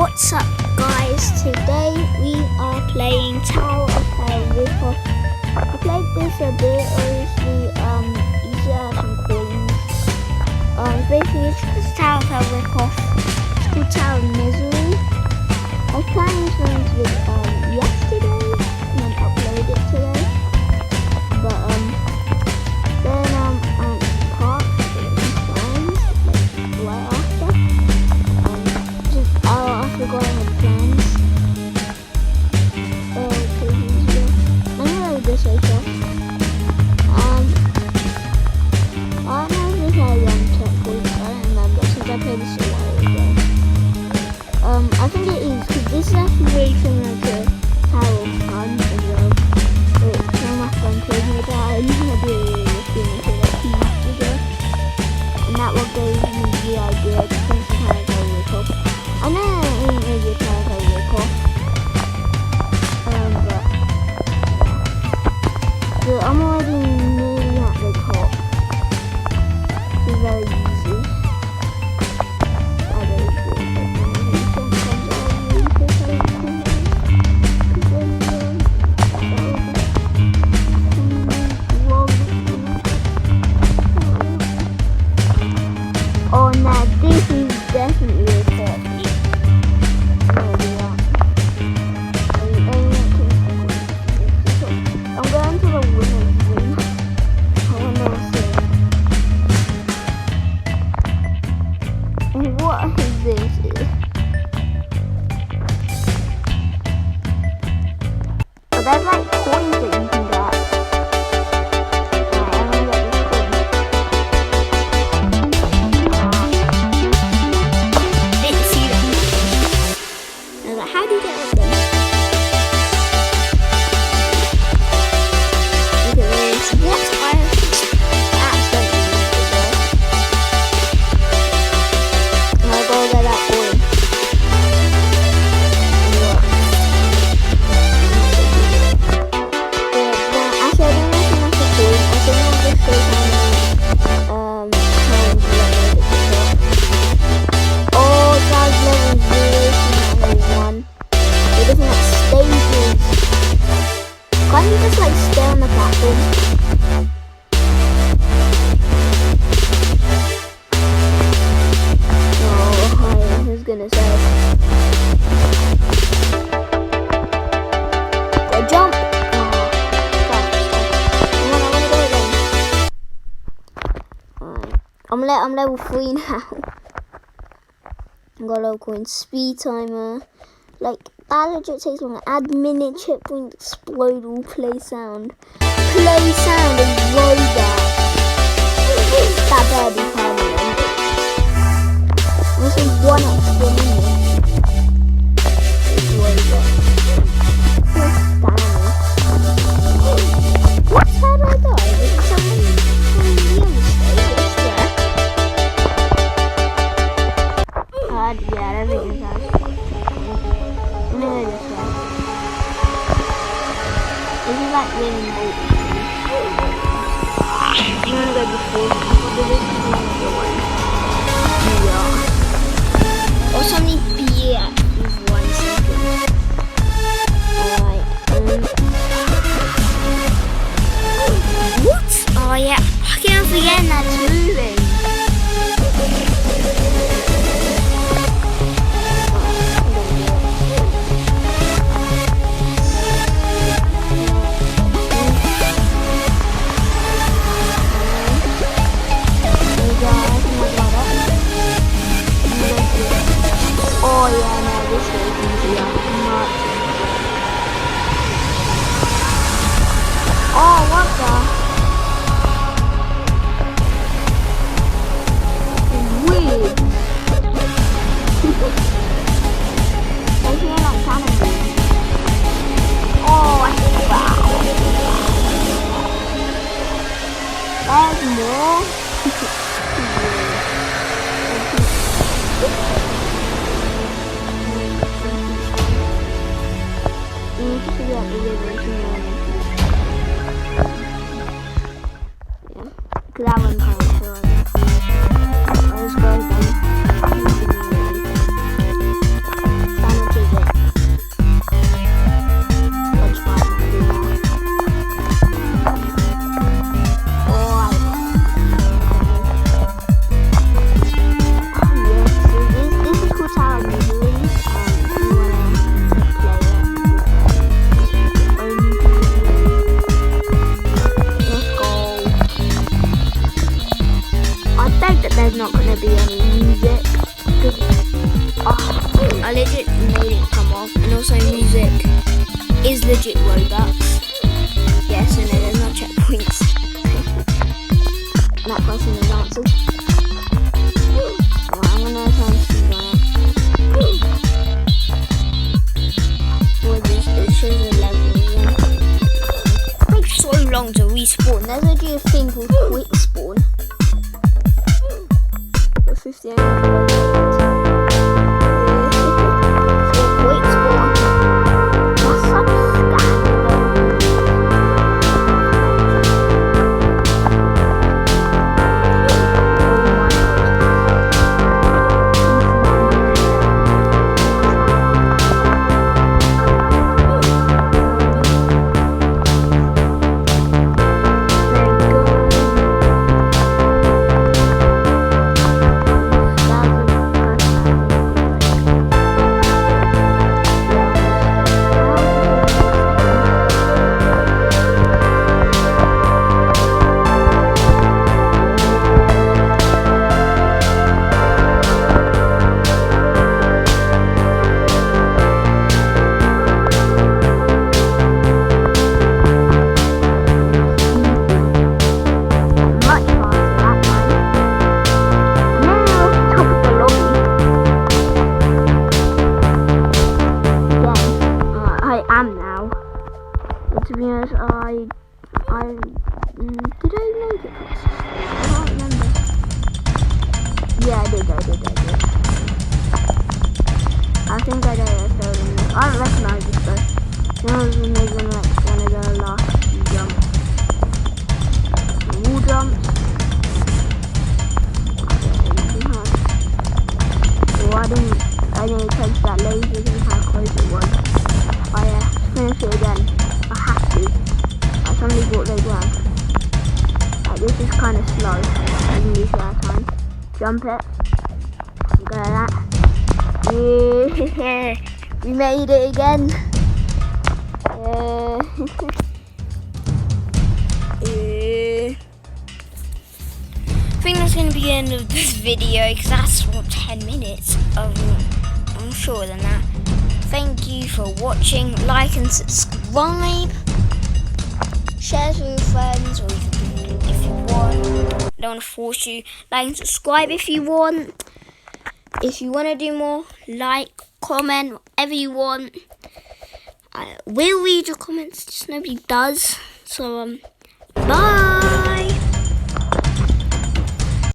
What's up guys, today we are playing Tower of Hell RIPOFFS. I played this a bit, obviously, you should have some coins. Basically it's just Tower of Hell RIPOFFS. It's called Tower of Misery. I was planning to do it yesterday and then upload it today. But then parked like right after. I forgot I had plans. I'm gonna do this right first. I don't know if this had checkpoints, I don't remember since I played this a while ago. I think it is, because this is actually very similar to Tower of Fun as well. Wait, one of my friends told me that I knew I did it like 2 weeks ago. And that what gave me the idea to think of Tower of Hell RIPOFFS. I know it ain't really a Tower of Hell RIPOFFS, but I'm already nearly at the top. It's very easy. I don't feel oh, now this is definitely a top. I'm going to the winner's room. I want to see. What is this? Oh, there's like coins that you can get. Alright, I'm gonna get this coin. Didn't see that. I was like, how do you get up there? What I accidentally did there. And I'll go get that coin. Actually, I don't know if that's a coin. I think I'll just show how many times I it. Oh, that's level 0, not level 1. It doesn't have stages. Can't you just like stay on the platform? Oh, who's gonna say? Go jump! I'm level 3 now. I got a low coin speed timer. Like, that legit takes long. Add minute checkpoint explode all play sound. Play sound is robot. That better be permanent. This is 1 extra minute. It's robot. What? How did I die? Did someone be a mistake? Yeah, I think it's actually. Maybe this one. This is like really multi. I'm gonna go before. Yeah. Or something be at 1 second. Alright. What? Oh yeah. I can't forget that it's moving. Oh yeah, no, this is easier. Much. Oh, what the? Weird. I hear like cannons. Oh, I hate that. There's more. I legit made it come off, and also music is legit Robux. Yes, and there's no checkpoints. And that person is answered. Right, I'm gonna try and see that. It shows the levels. It takes so long to respawn. There's actually a thing called quick spawn. For 50 hours. Quick spawn. That's such a scam. To be honest, did I make it first? I can't remember. Yeah, I did. I think I did. I don't recognize this though. That was maybe like one of the last few jumps. Wall jumps. Oh, I didn't touch that laser because of how close it was. Oh yeah, finish it again. I have to. I suddenly bought those ones. Like, this is kind of slow. I can use that time. Jump it. Go like that. Yeah, we made it again. I think that's going to be the end of this video because that's what 10 minutes of. I'm sure than that. Thank you for watching. Like and subscribe. Share with your friends, or you can do it if you want. I don't want to force you. Like and subscribe if you want. If you want to do more, like, comment, whatever you want. I will read your comments, just nobody does. So, bye.